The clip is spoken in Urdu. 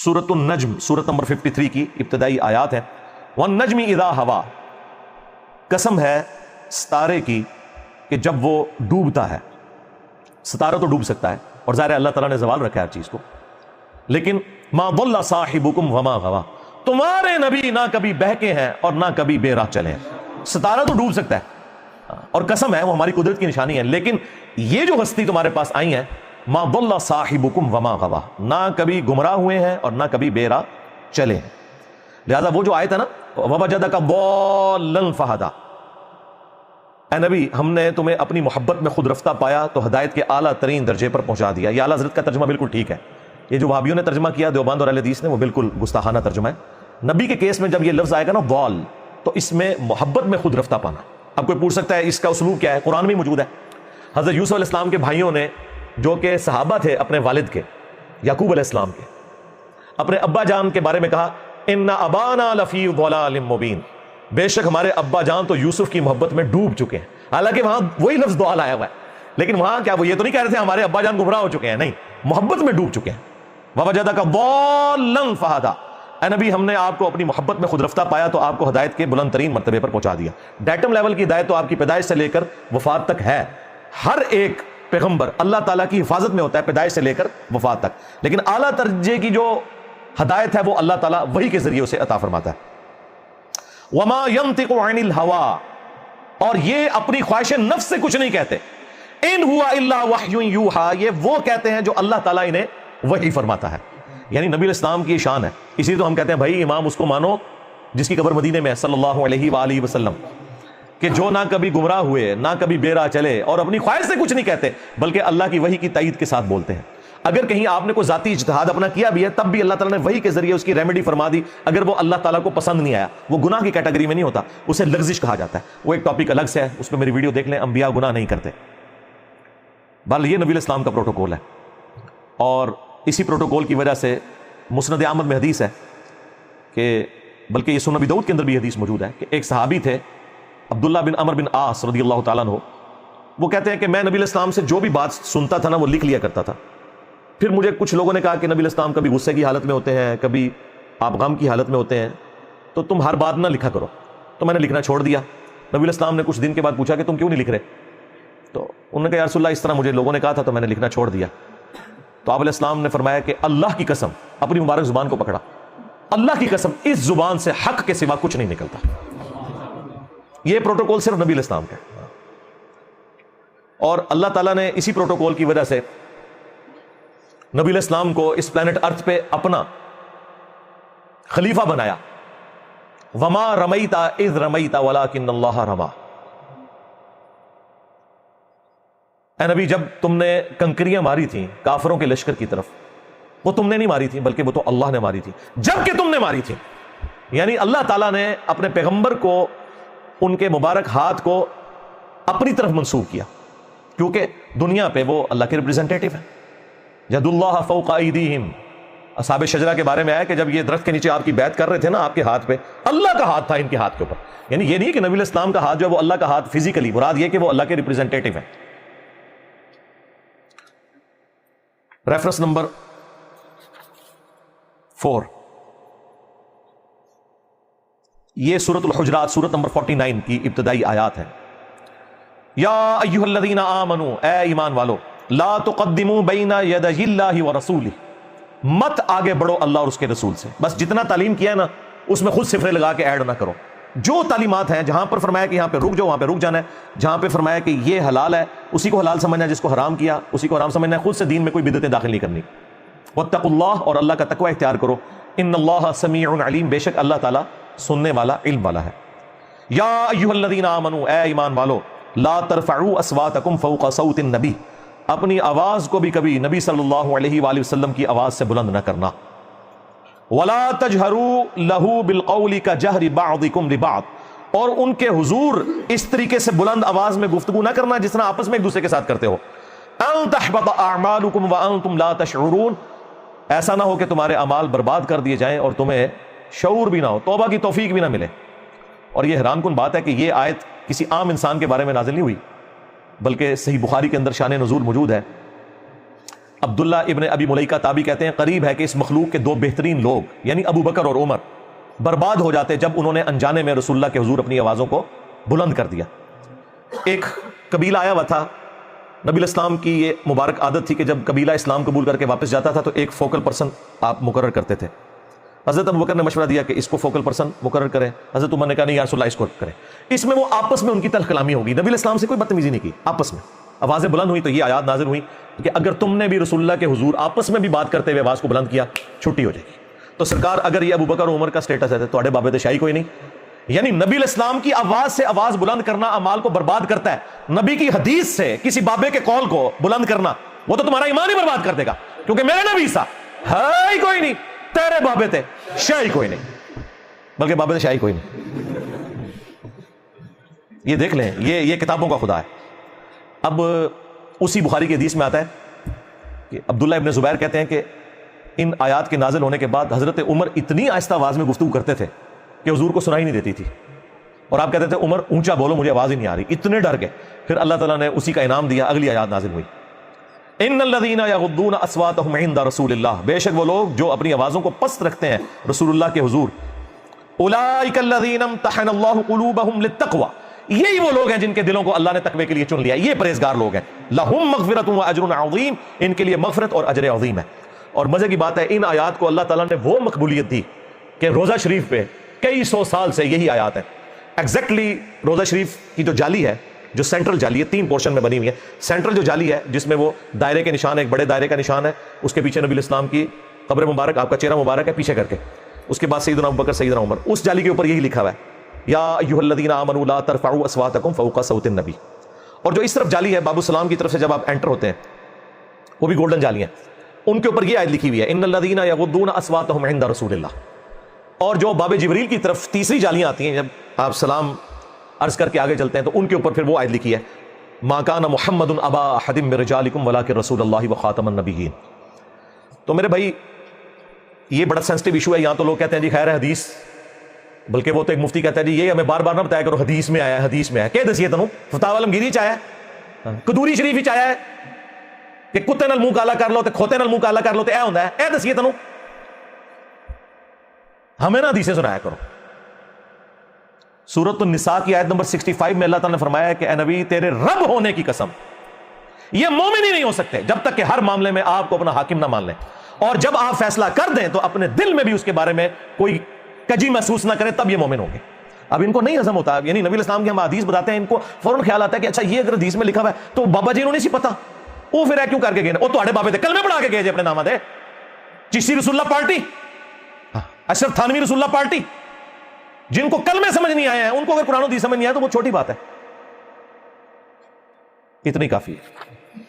سورۃ النجم سورت نمبر 53 کی ابتدائی آیات ہیں. والنجم اذا ہوا، قسم ہے ستارے کی کہ جب وہ ڈوبتا ہے. ستارہ تو ڈوب سکتا ہے، اور ظاہر ہے اللہ تعالیٰ نے زوال رکھا ہے ہر چیز کو، لیکن ما ضل صاحبکم وما غوا، تمہارے نبی نہ کبھی بہکے ہیں اور نہ کبھی بے راہ چلے ہیں. ستارہ تو ڈوب سکتا ہے، اور قسم ہے وہ ہماری قدرت کی نشانی ہے، لیکن یہ جو ہستی تمہارے پاس آئی ہیں، ما ضل صاحبکم وما غوا، نہ کبھی گمراہ ہوئے ہیں اور نہ کبھی بے راہ چلے ہیں. لہذا وہ جو آیت ہے نا ووجدک ضالا فہدی، اے نبی ہم نے تمہیں اپنی محبت میں خود رفتہ پایا تو ہدایت کے اعلیٰ ترین درجے پر پہنچا دیا. یہ اعلیٰ حضرت کا ترجمہ بالکل ٹھیک ہے. یہ جو وہابیوں نے ترجمہ کیا دیوبند اور اہل حدیث نے، وہ بالکل گستاخانہ ترجمہ ہے. نبی کے کیس میں جب یہ لفظ آئے گا نا ضال، تو اس میں محبت میں خود رفتہ پانا. اب کوئی پوچھ سکتا ہے اس کا اسلوب کیا ہے؟ قرآن میں موجود ہے. حضرت یوسف علیہ السلام کے بھائیوں نے، جو کہ صحابہ تھے اپنے والد کے یعقوب علیہ السلام کے، اپنے ابا جان کے بارے میں کہا ان ابانا لفی ضلال مبین، بے شک ہمارے ابا جان تو یوسف کی محبت میں ڈوب چکے ہیں. حالانکہ وہاں وہی لفظ ضال آیا ہوا ہے، لیکن وہاں کیا وہ یہ تو نہیں کہہ رہے تھے ہمارے ابا جان گمراہ ہو چکے ہیں، نہیں، محبت میں ڈوب چکے ہیں. ووجدک ضالا فہدی، اے نبی ہم نے آپ کو اپنی محبت میں خود رفتہ پایا تو آپ کو ہدایت کے بلند ترین مرتبے پر پہنچا دیا. ڈیٹم لیول کی ہدایت تو آپ کی پیدائش سے لے کر وفات تک ہے. ہر ایک پیغمبر اللہ تعالیٰ کی حفاظت میں ہوتا ہے پیدائش سے لے کر وفات تک، لیکن اعلیٰ درجے کی جو ہدایت ہے وہ اللہ تعالیٰ وحی کے ذریعے اسے عطا فرماتا ہے. وما ينطق عن الهوى، اور یہ اپنی خواہش نفس سے کچھ نہیں کہتے. ان ہوا الا وحی یوحا، یہ وہ کہتے ہیں جو اللہ تعالیٰ انہیں وحی فرماتا ہے. یعنی نبی علیہ السلام کی شان ہے. اسی لیے تو ہم کہتے ہیں بھائی امام اس کو مانو جس کی قبر مدینے میں ہے صلی اللہ علیہ وآلہ وسلم، کہ جو نہ کبھی گمراہ ہوئے نہ کبھی بے راہ چلے اور اپنی خواہش سے کچھ نہیں کہتے بلکہ اللہ کی وحی کی تائید کے ساتھ بولتے ہیں. اگر کہیں آپ نے کوئی ذاتی اجتہاد اپنا کیا بھی ہے تب بھی اللہ تعالیٰ نے وحی کے ذریعے اس کی ریمیڈی فرما دی. اگر وہ اللہ تعالیٰ کو پسند نہیں آیا، وہ گناہ کی کیٹیگری میں نہیں ہوتا، اسے لغزش کہا جاتا ہے. وہ ایک ٹاپک الگ سے ہے، اس پہ میری ویڈیو دیکھ لیں. انبیاء گناہ نہیں کرتے. بہرحال یہ نبی علیہ السلام کا پروٹوکول ہے، اور اسی پروٹوکول کی وجہ سے مسند احمد میں حدیث ہے کہ، بلکہ یہ سنن ابی داؤد کے اندر بھی حدیث موجود ہے کہ ایک صحابی تھے عبداللہ بن عمر بن عاص رضی اللہ تعالیٰ عنہ. وہ کہتے ہیں کہ میں نبی علیہ السلام سے جو بھی بات سنتا تھا نا وہ لکھ لیا کرتا تھا. پھر مجھے کچھ لوگوں نے کہا کہ نبی علیہ السلام کبھی غصے کی حالت میں ہوتے ہیں، کبھی آپ غم کی حالت میں ہوتے ہیں، تو تم ہر بات نہ لکھا کرو. تو میں نے لکھنا چھوڑ دیا. نبی علیہ السلام نے کچھ دن کے بعد پوچھا کہ تم کیوں نہیں لکھ رہے؟ تو انہوں نے کہا یا رسول اللہ اس طرح مجھے لوگوں نے کہا تھا تو میں نے لکھنا چھوڑ دیا. تو آپ علیہ السلام نے فرمایا کہ اللہ کی قسم، اپنی مبارک زبان کو پکڑا، اللہ کی قسم اس زبان سے حق کے سوا کچھ نہیں نکلتا. یہ پروٹوکول صرف نبی علیہ السلام کا ہے، اور اللہ تعالیٰ نے اسی پروٹوکول کی وجہ سے نبی علیہ السلام کو اس پلانٹ ارتھ پہ اپنا خلیفہ بنایا. وما رمیت اذ رمیت ولکن اللہ رما. اے نبی جب تم نے کنکریاں ماری تھیں کافروں کے لشکر کی طرف، وہ تم نے نہیں ماری تھی بلکہ وہ تو اللہ نے ماری تھی جب کہ تم نے ماری تھی. یعنی اللہ تعالیٰ نے اپنے پیغمبر کو، ان کے مبارک ہاتھ کو اپنی طرف منسوب کیا، کیونکہ دنیا پہ وہ اللہ کے ریپریزنٹیٹو ہیں. ید اللہ فوق ایدیہم، اصحاب شجرہ کے بارے میں آیا کہ جب یہ درخت کے نیچے آپ کی بیعت کر رہے تھے نا، آپ کے ہاتھ پہ اللہ کا ہاتھ تھا ان کے ہاتھ کے اوپر. یعنی یہ نہیں کہ نبی علیہ السلام کا ہاتھ جو ہے وہ اللہ کا ہاتھ فزیکلی، مراد یہ کہ وہ اللہ کے ریپریزنٹیٹو ہیں. ریفرنس نمبر 4، یہ سورۃ الحجرات سورت نمبر 49 کی ابتدائی آیات ہے. یا ایھا الذین آمنوا، اے ایمان والو، لا تقدموا بین یدی اللہ ورسولہ، مت آگے بڑھو اللہ اور اس کے رسول سے. بس جتنا تعلیم کیا ہے نا اس میں خود صفرے لگا کے ایڈ نہ کرو. جو تعلیمات ہیں، جہاں پر فرمایا کہ یہاں پہ رک جاؤ وہاں پہ رک جانا ہے، جہاں پہ فرمایا کہ یہ حلال ہے اسی کو حلال سمجھنا ہے، جس کو حرام کیا اسی کو حرام سمجھنا ہے. خود سے دین میں کوئی بدعتیں داخل نہیں کرنی. واتقوا اللہ، اور اللہ کا تقوی اختیار کرو. ان اللہ سمیع علیم، بے شک اللہ تعالیٰ سننے والا علم والا ہے. یا ایھا الذین آمنوا، اے ایمان والو، لا ترفعوا اصواتکم فوق صوت النبی، اپنی آواز کو بھی کبھی نبی صلی اللہ علیہ وآلہ وسلم کی آواز سے بلند نہ کرنا. ولا تجہروا لہ بالقول کجہر بعضکم لبعض، اور ان کے حضور اس طریقے سے بلند آواز میں گفتگو نہ کرنا جس طرح آپس میں ایک دوسرے کے ساتھ کرتے ہو. ان تحبط اعمالکم وانتم لا تشعرون، ایسا نہ ہو کہ تمہارے اعمال برباد کر دیے جائیں اور تمہیں شعور بھی نہ ہو، توبہ کی توفیق بھی نہ ملے. اور یہ حیران کن بات ہے کہ یہ آیت کسی عام انسان کے بارے میں نازل نہیں ہوئی، بلکہ صحیح بخاری کے اندر شان نزول موجود ہے. عبداللہ ابن ابی ملیکہ تابعی کہتے ہیں قریب ہے کہ اس مخلوق کے دو بہترین لوگ یعنی ابو بکر اور عمر برباد ہو جاتے جب انہوں نے انجانے میں رسول اللہ کے حضور اپنی آوازوں کو بلند کر دیا۔ ایک قبیلہ آیا ہوا تھا، نبی الاسلام کی یہ مبارک عادت تھی کہ جب قبیلہ اسلام قبول کر کے واپس جاتا تھا تو ایک فوکل پرسن آپ مقرر کرتے تھے۔ حضرت ابو بکر نے مشورہ دیا کہ اس کو فوکل پرسن مقرر کریں، حضرت عمر نے کہا نہیں یا رسول اللہ اس کو کریں۔ اس میں وہ آپس میں ان کی تلخ کلامی ہوگی، نبی الاسلام سے کوئی بدتمیزی نہیں کی، آپس میں آوازیں بلند ہوئی تو یہ آیات نازل ہوئی کہ اگر تم نے بھی رسول اللہ کے حضور آپس میں بھی بات کرتے ہوئے آواز کو بلند کیا چھٹی ہو جائے گی۔ تو سرکار اگر یہ ابو بکر و عمر کا سٹیٹس ہے تو تواڈے بابے تے شاہی کوئی نہیں، یعنی نبی الاسلام کی آواز سے آواز بلند کرنا اعمال کو برباد کرتا ہے، نبی کی حدیث سے کسی بابے کے قول کو بلند کرنا وہ تو تمہارا ایمان ہی برباد کر دے گا، کیونکہ میرے نبی سا ہے ہی کوئی نہیں، تیرے بابے تے شاہی کوئی نہیں، بلکہ بابے تے شاہی کوئی نہیں۔ یہ دیکھ لیں، یہ کتابوں کا خدا ہے۔ اب اسی بخاری کی حدیث میں آتا ہے کہ عبداللہ ابن زبیر کہتے ہیں کہ ان آیات کے نازل ہونے کے بعد حضرت عمر اتنی آہستہ آواز میں گفتگو کرتے تھے کہ حضور کو سنائی نہیں دیتی تھی، اور آپ کہتے تھے عمر اونچا بولو مجھے آواز ہی نہیں آ رہی، اتنے ڈر گئے۔ پھر اللہ تعالیٰ نے اسی کا انعام دیا، اگلی آیات نازل ہوئی، ان الذین یغضون اصواتهم عند رسول اللہ، بے شک وہ لوگ جو اپنی آوازوں کو پست رکھتے ہیں رسول اللہ کے حضور، اولئک الذین امتحن اللہ قلوبهم للتقوی، یہی وہ لوگ ہیں جن کے دلوں کو اللہ نے تقوی کے لیے چن لیا، یہ پرہیزگار لوگ ہیں، لہم مغفرۃ واجر عظیم، ان کے لیے مغفرت اور اجر عظیم ہے۔ اور مزے کی بات ہے ان آیات کو اللہ تعالیٰ نے وہ مقبولیت دی کہ روزہ شریف پہ کئی سو سال سے یہی آیات ہیں۔ ایگزیکٹلی روزہ شریف کی جو جالی ہے، جو سینٹرل جالی ہے، 3 پورشن میں بنی ہوئی ہے، سینٹرل جو جالی ہے جس میں وہ دائرے کے نشان، ایک بڑے دائرے کا نشان ہے، اس کے پیچھے نبی الاسلام کی قبر مبارک، آپ کا چہرہ مبارک ہے پیچھے کر کے، اس کے بعد سیدنا ابو بکر سیدنا عمر، اس جالی کے اوپر یہی لکھا ہوا ہے یا ایھا الذین آمنوا لا ترفعوا اصواتکم فوق صوت النبی۔ اور جو اس طرف جالی ہے باب السلام کی طرف سے جب آپ انٹر ہوتے ہیں، وہ بھی گولڈن جالی ہیں، ان کے اوپر یہ آیت لکھی ہوئی ہے ان الذین یغضون اصواتهم عند رسول اللہ۔ اور جو باب جبریل کی طرف تیسری جالیاں آتی ہیں، جب آپ سلام عرض کر کے آگے چلتے ہیں تو ان کے اوپر پھر وہ آیت لکھی ہے ما کان محمد ابا احد من رجالکم ولکن رسول اللہ وخاتم النبیین۔ تو میرے بھائی یہ بڑا سینسٹیو ایشو ہے، یہاں تو لوگ کہتے ہیں جی خیر ہے حدیث، بلکہ وہ تو ایک مفتی کہتا ہے جی یہ ہمیں بار بار نہ بتایا کرو حدیث میں آیا ہے، حدیث میں آیا ہے، کہ دسیے تنوں فتاوی عالمگیری چ آیا ہے، قدوری شریف وچ آیا ہے کہ کتے نال منہ کالا کر لو تے کھوتے نال منہ کالا کر لو تے اے ہوندا ہے، اے دسیے تنوں، ہمیں نہ حدیثیں سنایا کرو۔ سورۃ النساء کی آیت نمبر 65 میں اللہ تعالیٰ نے فرمایا ہے کہ اے نبی تیرے رب ہونے کی قسم یہ مومن ہی نہیں ہو سکتے جب تک کہ ہر معاملے میں آپ کو اپنا حاکم نہ مان لیں، اور جب آپ فیصلہ کر دیں تو اپنے دل میں بھی اس کے بارے میں کوئی کجی محسوس نہ کریں، تب یہ مومن ہوں گے۔ اب ان کو نہیں ہضم ہوتا، یعنی نبی الاسلام کی ہم حدیث بتاتے ہیں، ان کو فوراً خیال آتا ہے کہ اچھا یہ اگر حدیث میں لکھا ہوا ہے تو بابا جی انہوں نے سی پتا، وہ پھر کیوں کر کے گئے، وہ تواڈے بابے تھے کلمے پڑھا کے گئے جی اپنے نامہ دے، چشتی رسول اللہ پارٹی، اشرف تھانوی رسول اللہ پارٹی، جن کو کلمے سمجھ نہیں آئے ہیں ان کو اگر قرآن و حدیث سمجھ نہیں آیا تو وہ چھوٹی بات ہے، اتنی کافی ہے۔